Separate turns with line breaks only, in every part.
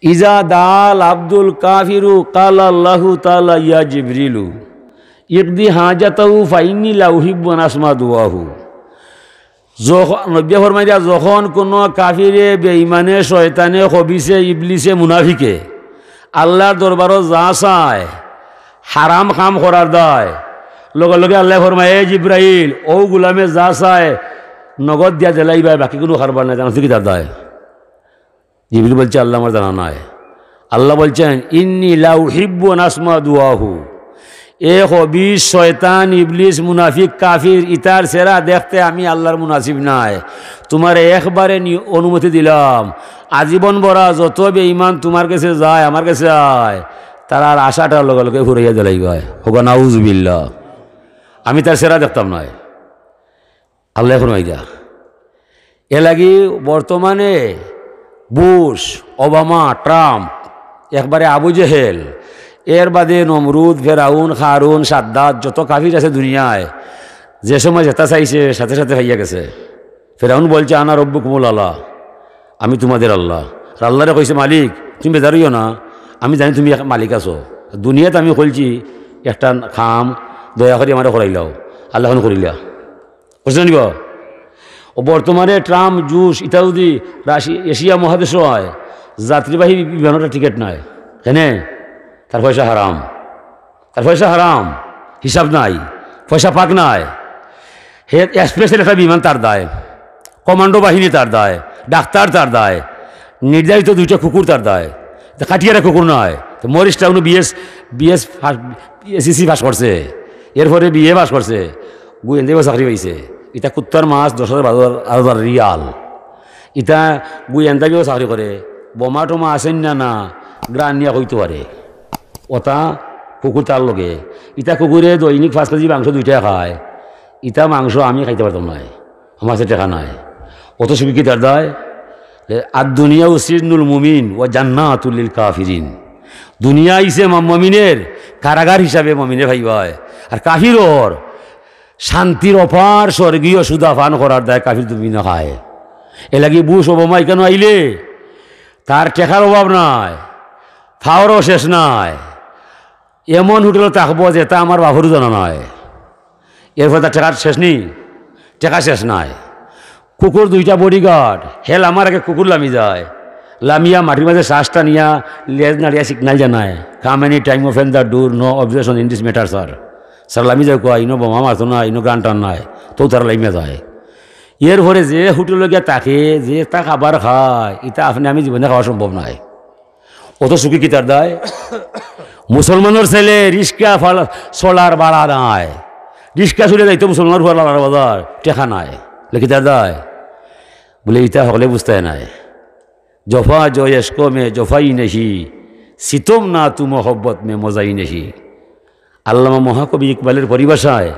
ইজা দাল আব্দুল কাফিরু কাল আল্লাহু তাআলা ইয়া জিবরিলু ইকদি হাজাতাহু ফাইন্নী লা উহিব্বু আন আসমা দুআহু। যখন নবী ফরমাই দিয়া যখন কোনো কাফিরে বেঈমানে শয়তানে খবিসে ইবলিসে মুনাফিকে আল্লাহর দরবারত যা চায় হারাম কাম করার দায় লগে লগে আল্লাহ ফরমায় এ জিব্রাইল ও গুলামে যা চায় নগদ দিয়া দিলাইবা বাকি কোনো কারবার নাই জানো কি তার দায়। জিবরিল বলছে আল্লাহ আমার জানা নাই। আল্লাহ বলছেন ইন্নী লা উহিব্বু আন আসমা দুআহু। এ খবিস শয়তান ইবলিস মুনাফিক কাফির ইতার সেরা দেখতে আমি আল্লাহর মুনাসিব নাই। তোমার একবারে অনুমতি দিলাম আজীবন বরা যত বেঈমান তোমার কাছে যায় আমার কাছে যায় তার আর আশাটার লগে লগে ফুরাইয়া দিলাইবাই হোক নাউজুবিল্লাহ। আমি তার সেরা দেখতাম নয় আল্লাহ ফরমাই দিয়া। এ লাগি বর্তমানে বুশ ওবামা ট্রাম্প একবারে আবু জেহেল এর বাদে নমরুদ ফেরাউন খারুন সাদ্দাত যত কাফির আছে দুনিয়ায় যে সময় যেটা চাইছে সাথে সাথে হইয়া গেছে। ফেরাউন বলছে আনা রব্বুকুমুল আল্লাহ, আমি তোমাদের আল্লাহ। আর আল্লাহরে কইছে মালিক তুমি বেজারিও না, আমি জানি তুমি মালিক আছো। দুনিয়াতে আমি কইছি একটা খাম দয়া করে আমার করাইলাও, আল্লাহ করিলা বুঝতে নিব। ও বর্তমানে ট্রাম্প জুস ইত্যাদি এশিয়া মহাদেশ হয় যাত্রীবাহী বিমানের টিকিট নাই কেন? তার পয়সা হারাম, তার পয়সা হারাম, হিসাব নাই, পয়সা পাক নাই। হে স্পেশাল একটা বিমান তার দায়, কমান্ডো বাহিনী তার দায়, ডাক্তার তার দায়, নির্ধারিত দুইটা কুকুর তার দায়। কাটিয়ারা কুকুর নয়। তো মরিস টাউনে এসিসি পাস করছে, এরপরে বিএ পাস করছে, গুয়েন্দাও চাকরি পাইছে। ইটা কুত্তার মাছ 10,000 রিয়াল। ইটা গুয়েন্দাবিও চাকরি করে। বোমা টোমা আসেন না গ্রান নিয়া কইতে পারে ওটা কুকুর তার লগে। ইটা কুকুরে দৈনিক 5 কেজি মাংস 2 টাকা খায়। ইটা মাংস আমি খাইতে পারতাম নাই, আমার কাছে টাকা নাই। অত সুখী কি তার দায়? আর দুনিয়া সিজনুল মুমিন ও জান্নাতুল লিল কাফিরিন। দুনিয়া ইসে মমিনের কারাগার হিসাবে মমিনে ভাই ভাই, আর কাফিরর শান্তির অপার স্বর্গীয় সুদা পান করার দায় কাফির দুনিয়া খায়। এ লাগি বুশ ওবামা কেন আইলে তার টেকার অভাব নাই, খাওয়ারও শেষ নাই। এমন হোটেলে থাকবো যে তা আমার বাবুরও জানা নয়। এরপর তার টেকার শেষ নেই, টেকা শেষ নাই। কুকুর 2টা বডিগার্ড হেল আমার আগে কুকুর লামি যায়, লামিয়া মাটির মাঝে শ্বাসটা নিয়া লেজ নাড়িয়া সিগনাল জানায় come any time open the door, no objection in this matter sir. Sir লামি যায় কোয়া ইনো বোমা মারতো না, ইনো গান টান নাই, তো তারা লাইমে যায়। এর পরে যে হোটেলে গিয়া তাকে যে তা খাবার খায় এটা আপনি আমি জীবনে খাওয়া সম্ভব নয়। অত সুখী কি তার দায়? মুসলমানের ছেলে রিক্সা চলার বাড়া নাই, রিক্সা চলে যাইতো মুসলমানের বাজার টেকা নাই, লেখি তার দায়? বলে ইটা সকলে বুঝতে নাই। জফা জয়েস্কো মে জফাই নেহি, সিতম না তু মোহব্বত মে মজাই নেহি। আল্লামা মহাকবি ইকবালের পরিভাষায়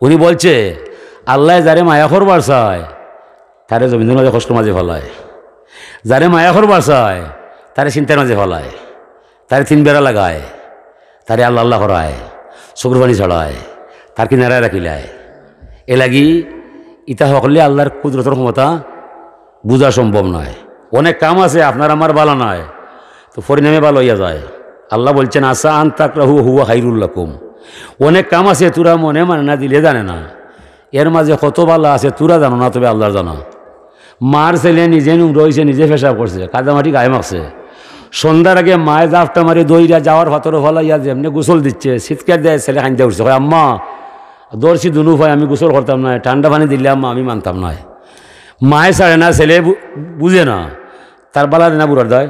উনি বলছে আল্লাহ যারে মায়া করবার চায় তারে জমিনের মাঝে কষ্ট মাঝে ফেলায়, যারে মায়া করবার চায় তারে চিন্তার মাঝে ফেলায়, তারে 3 বেড়া লাগায়, তারে আল্লাহ আল্লাহ করায়, চকুর পানি ছড়ায়, তার কিনারায় রাখিলায়। এ লাগি ইটা সকলে আল্লাহর কুদরতের ক্ষমতা বোঝা সম্ভব নয়। অনেক কাম আছে আপনার আমার ভালো নয়, তো পরিণামে ভালো হইয়া যায়। আল্লাহ বলছেন আসা আন তাকরাহু হুয়া খাইরুল লাকুম। অনেক কাম আছে তোরা মনে মানে না দিলে জানে না, এর মাঝে কত ভালো আছে তোরা জানো না, তবে আল্লাহর জানা। মার ছেলে নিজে রয়েছে, নিজে পেশাব করছে, কাদামাটি গায়ে মাখছে, সন্ধ্যার আগে মায়ে জাফটা মারি দইরা যাওয়ার ভাতরও ফলা ইয়া যেমনি গোসল দিচ্ছে, শীতকাল দেয় ছেলে খাইতে উঠছে, হয় আম্মা দর্শি দুনু ভাই আমি গোসল করতাম না, ঠান্ডা পানি দিলে আম্মা আমি মানতাম না। মায়ে ছাড়ে না, ছেলে বুঝে না, তার বালার না বুড়ার দায়,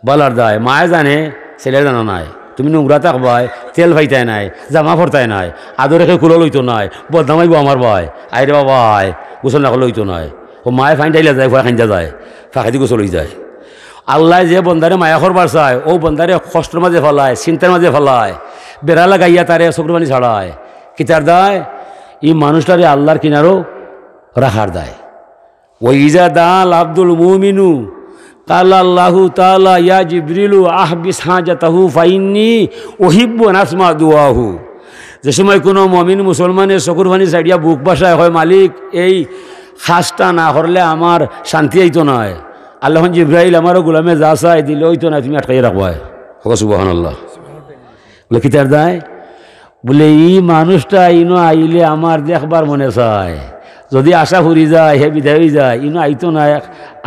বালার দায়। মায়ে জানে, ছেলে জানা নাই। তুমি নোংরা থাকবাই, তেল ভাইতাই নাই, জামা ফরতাই নাই, আদরে কেউ কুলো লইতো নাই, বদনামাইব আমার ভাই, আইরে বাবা আয় গোসল না করলে লইতো নাই। ও মায়ে ফাইন টাইলে যায়, ভয় খাইন্দা যায়, ফাঁকাদি গোসল হয়ে যায়। আল্লাহ যে বন্দারে মায়া করবার চায় ও বন্দারে কষ্টের মাঝে ফেলায়, চিন্তার মাঝে ফেলায়, বেড়া লাগাইয়া তারে চকুর পানি ছাড়ায়। কি তার দায়? এই মানুষটারে আল্লাহর কিনারও রাখার দায়। ওই ইজা দাল আব্দুল মুমিনু কাল আল্লাহু তাআলা ইয়া জিবরিলু আহবিস হাজাতাহু ফাইন্নী উহিব্বু আন আসমা দুআহু। যে সময় কোনো মুমিন মুসলমানের চকুর পানি ছাড়িয়া বুক বাসায় হয় মালিক এই খাসটা না করলে আমার শান্তি আইতো নয়, আল্লাহ জিব্রাইল আমারও গোলামে যা চাই দিলে ওই তো না তুমি আটকাইয়া রাখবাই হোক সুবহানাল্লাহ। বলে কি তার দায়? বলে ই মানুষটা ইনো আইলে আমার দেখবার মনে চায়, যদি আশা ফুরি যায় হে বিদায় হয়ে যায়, ইনো আইতো না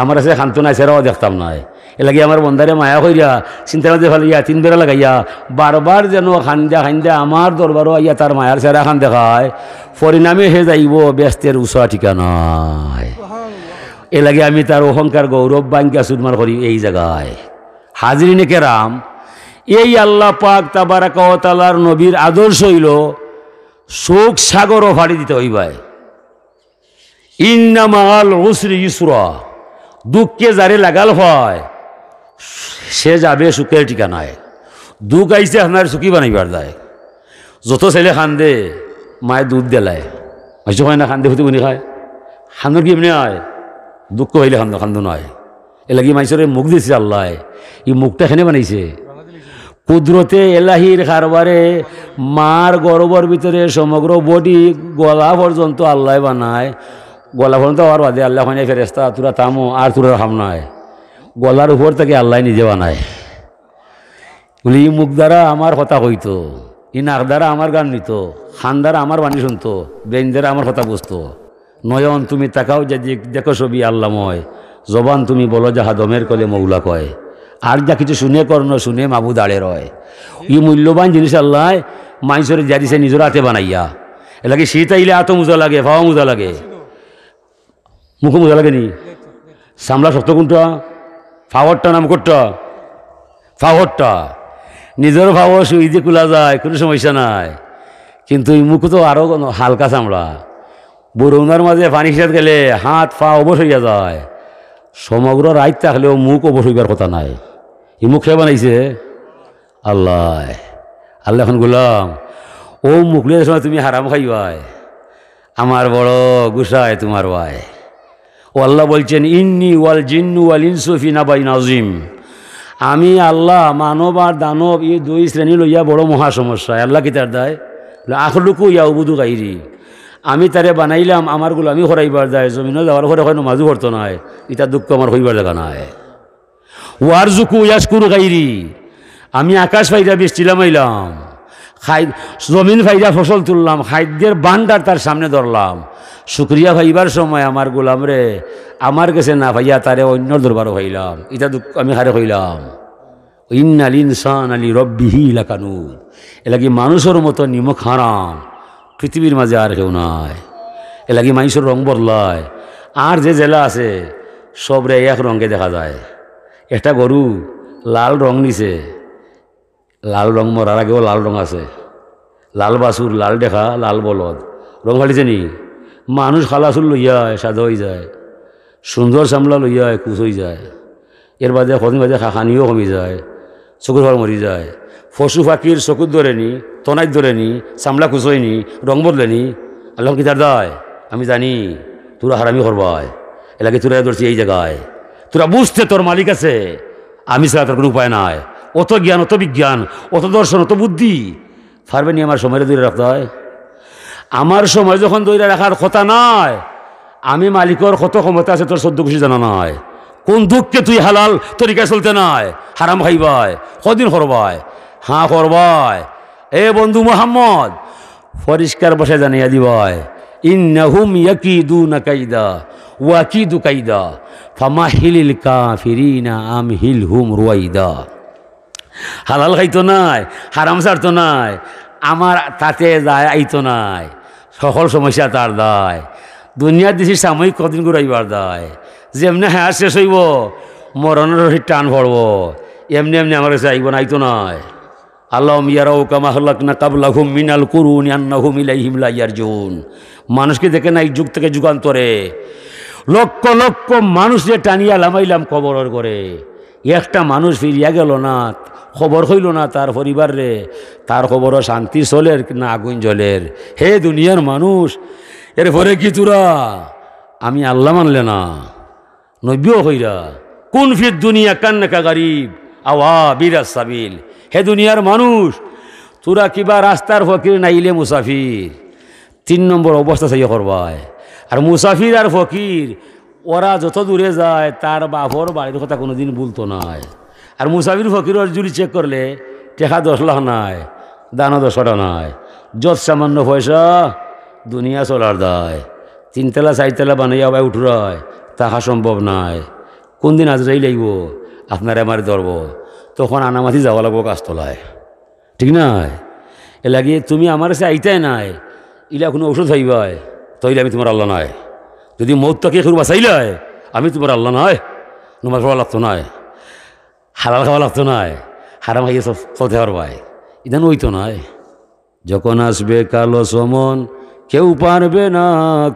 আমার আছে শান্ত নাই সেরাও দেখতাম নাই। এ লাগে আমার বন্ধারে মায়া কইরা চিন্তা করতে ফেলিয়া 3 বেড়া লাগাইয়া বারবার যেন খান্দা খান্দা আমার দরবারও আইয়া তার মায়ার চেহারা খান দেখায়, পরিণামে হে যাইব ব্যস্তের উষা ঠিকানায়। এ লাগে আমি তার অহংকার গৌরব বাঙ্গা সুরমার করি এই জায়গায়। হাজরিনে কেরাম, এই আল্লাহ পাক তাবারাকা ওয়া তাআলার নবীর আদর্শ হইল শোক সাগরও ফাড়ি দিতে হইবাই। ইন্না মাআল উসরি ইউসরা, দুঃখকে যারে লাগাল হয় সে যাবে সুখের ঠিকানায়। দুঃখ আইসে আপনার সুখী বানাইবার যায়। যত ছেলে খান্দে মায়ে দুধ দেলায়, হয়তো হয় না খান্দে হতে বনি খায়, খান্দর কি এমনি হয়? দুঃখ হইলে খান্দো নয়। এ লাগি মাইসরে মুখ দিয়েছে আল্লাহ, এই মুখটা এখানে বানাইছে কুদরতে এলাহির কারবারে। মার গর্বর ভিতরে সমগ্র বডি গলা পর্যন্ত আল্লাহ বানায়। গলা পর্যন্ত হওয়ার বাদে আল্লাহ হয় ফেরেস্তা তোরা থামো আর তোরা খাম নয়, গলার উপর থেকে আল্লাহ নিজে বানায়। বলি ই মুখ দ্বারা আমার কথা কইতো, ই নাক দ্বারা আমার গান নিত, খান দ্বারা আমার বাণী শুনতো, ব্রেন দ্বারা আমার কথা বুঝতো। নয়ন তুমি তাকাও যে দেখো ছবি আল্লাময়, জবান তুমি বলো যাহা দমের কলে মৌলা কয়। আর যা কিছু শুনে কর্ণ শুনে মাবুদ আড়ে রয়। ই মূল্যবান জিনিস আল্লাহ মাইসরে যা দিছে নিজের হাতে বানাইয়া। এ লাগে শীত আইলে এত মোজা লাগে, ফাওয়া মোজা লাগে, মুখো মোজা লাগে নি? সামলা শক্ত কোনটা? ফাওয়ারটা নাম কোনটা? ফাওয়ারটা নিজের ফাওয়া শুই দিয়ে খোলা যায়, কোনো সমস্যা নাই। কিন্তু এই মুখ তো আরও হালকা চামড়া, বরুণার মাঝে পানি হিসাব গেলে হাত পা অবশ হইয়া যায়। সমগ্র রাত থাকলেও মুখ অবশ হইবার কথা নাই। এই মুখ খেয়ে বানাইছে আল্লাহ। আল্লাহ এখন গোলাম ও মুখলে সময় তুমি হারাম খাইবাই, আমার বড় গুসায় তোমার ভাই। ও আল্লাহ বলছেন ইন্নি ওয়াল জিন্নু ওয়াল ইনসু ফি নাবাইন আযীম, আমি আল্লাহ মানব আর দানব এই 2 শ্রেণী লইয়া বড় মহা সমস্যা। আল্লাহ কি তার দায়? আখলুকু ইয়া উবুদু গাইরি, আমি তারে বানাইলাম আমার গোলামি করাইবার যায়। জমিনও যাওয়ার পরে হয় নমাজও করতো নয়, এটা দুঃখ আমার হইবার জায়গা নাই। ওয়ারজুকু ইয়াশকুরু গাইরি, আমি আকাশ ফাইরা বৃষ্টি নামাইলাম, জমিন ফাইরা ফসল তুললাম, খাদ্যের বান্ডার তার সামনে ধরলাম। শুক্রিয়া ভাইবার সময় আমার গোলাম রে আমার কাছে না ভাইয়া তারে অন্য দরবারও ভাইলাম, এটা দুঃখ আমি হারে হইলাম। ইন্নাল ইনসান আলী রব্বিহি লাকানুদ, এলাকি মানুষের মতো নিমক হারাম পৃথিবীর মাঝে আর কেউ নাই। এলাকি মানুষের রং বদলায়। আর যে জেলা আছে সবরে এক রঙে দেখা যায়। একটা গরু লাল রং নিছে, লাল রং মরার আগেও লাল রং আছে, লাল বাছুর লাল দেখা লাল বলদ রং ফালিছে নি? মানুষ খালাসুর লইয়ায় সাদা হয়ে যায়, সুন্দর চামলা লইয়ায় কুচ হয়ে যায়, এর বাদে কদিন বাদে খানিও কমি যায়, চকুর ফল মরি যায়। পশু পাখির চকুর ধরেনি, তনাইত ধরেনি, চামলা কুচইনি, রং বদলেনি। আল্লাহ কি তার দায়? আমি জানি তোরা হারামি করবাই, এলাকে তোরা ধরছি এই জায়গায়। তোরা বুঝতে তোর মালিক আছে, আমি ছাড়া তোর কোনো উপায় নাই। অত জ্ঞান, অত বিজ্ঞান, অত দর্শন, অত বুদ্ধি পারবে নি আমার সময়ের দূরে রাখতে হয়? আমার সময় যখন দৈরা রাখার কথা নাই, আমি মালিকর কত ক্ষমতা আছে তোর 14 খুশি জানা নাই। কোন দুঃখকে তুই হালাল তরিকায় চলতে নাই, হারাম খাইবাই, কদিন করবাই? হ্যাঁ করবাই। এ বন্ধু মোহাম্মদ পরিষ্কার বসে জানিয়ে দিবাই, ইন্নাহুম ইয়াকিদুনা কাইদা ওয়া আকিদু কাইদা ফামাহিলিল কাফিরিনা আমহিলহুম রুয়াইদা। হালাল খাইতো নাই, হারাম ছাড়তো নাই, আমার তাতে যায় আইতো নাই, সকল সমস্যা তার দায়। দুনিয়ার দেশে সাময়িক কদিন ঘুরাইবার দায়। যেমনি হ্যাঁ শেষ হইব মরণের রশি টান পড়ব, এমনি এমনি আমার কাছে আইব নাইতো নয়। আল্লাহ ইয়ারাও কামা হালাকনা কাবলাহুম মিনাল কুরুনি আন্নাহুম ইলাইহিম লা ইয়ারজুন। মানুষকে দেখে না এই যুগ থেকে যুগান্তরে লক্ষ লক্ষ মানুষ যে টানিয়া লামাইলাম কবরের করে, একটা মানুষ ফিরিয়া গেল না, খবর হইল না তার পরিবার রে, তার খবরও শান্তি চলের না আগুন জলের। হে দুনিয়ার মানুষ, এরপরে কি তোরা আমি আল্লাহ মানলে না, নব্য হইরা কোন ফির দুনিয়া কান্নাকা গরিব আওয়া বিরাজ সাবিল। হে দুনিয়ার মানুষ, তোরা কিবা রাস্তার ফকির নাইলে মুসাফির, 3 নম্বর অবস্থা চাইয়া করবায়। আর মুসাফির আর ফকির ওরা যত দূরে যায় তার বাপর বাড়ির কথা কোনোদিন বলতো নাই। আর মুসাফির ফকিরের জুড়ি চেক করলে টেকা 10 লাখ নাই, দানা 10টা নাই, যত সামান্য পয়সা দুনিয়া চলার দায়। 3 তলা 4 তলা বানাইয়া ভাই উঠুরায় তাহা সম্ভব নাই। কোন দিন আজরাই লাগব আপনার আমার ধরব, তখন আনামাতি যাওয়া লাগবো গাছতলায়, ঠিক নাই? এ লাগিয়ে তুমি আমার কাছে আইতাই নাই, ইলা কোনো ওষুধ খাইবাই তৈলে আমি তোমার আল্লাহ নাই। যদি মৌত তাকে কেউ বাঁচাইলাই আমি তোমার আল্লাহ নয়, তোমার খাওয়া লাগতো নয়, হালাল খাওয়া লাগতো নয়, হারাম খাইয়ে সব চলতে পারবাই, ইদান ওই তো নয়। যখন আসবে কালো সমন কেউ পারবে না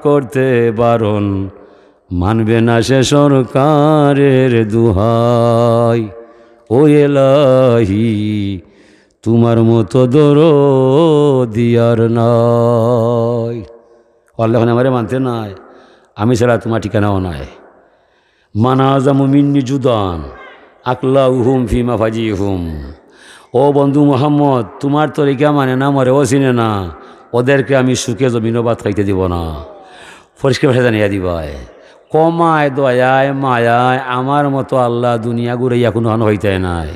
করতে বারণ, মানবে না সে সরকারের দুহাই। ও এলাহি তোমার মতো দরদিয়ার নাই। আল্লাহ আমারে মানতে নাই, আমি ছাড়া তোমার ঠিকানাও নাই। মানাজামু মিন্নি জুদান আকলা উহুম ফিমা ফাজি হুম। ও বন্ধু মোহাম্মদ, তোমার তরিকা মানে না, মরেও চিনে না, ওদেরকে আমি সুখে জমিনবাদ খাইতে দিব না। পরিষ্কার ভাষা জানিয়ে দিবায়, কমায় দয়ায় মায়ায় আমার মতো আল্লাহ দুনিয়া ঘুরাইয়া কোনো হান হইতে নাই।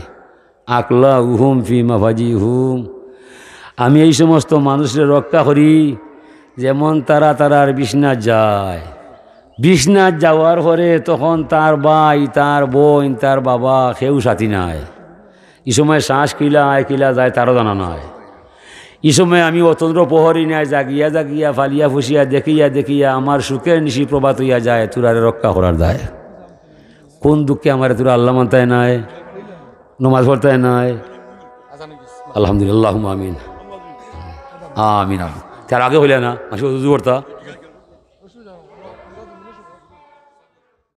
আকলা উহুম ফিমা ফাজি হুম। আমি এই সমস্ত মানুষের রক্ষা করি যেমন তারা তারার বিছনাথ যায়। বিছনাথ যাওয়ার পরে তখন তার ভাই, তার বোন, তার বাবা কেউ সাথী নাই। এই সময় শ্বাস কিলা আয় কিলা যায় তারও জানা নয়। এই সময় আমি অতন্ত্র প্রহরী নাই, জাগিয়া জাগিয়া ফালিয়া ফুসিয়া দেখিয়া দেখিয়া আমার সুখের নিশি প্রভাত হইয়া যায়, তোরারে রক্ষা করার দায়। কোন দুঃখে আমার তোরা আল্লাহ মানতায় নাই, নমাজ পড়তায় নাই। আলহামদুলিল্লাহ আমিন আমিন। তার আগে হইলে না মাসে উজু করতা।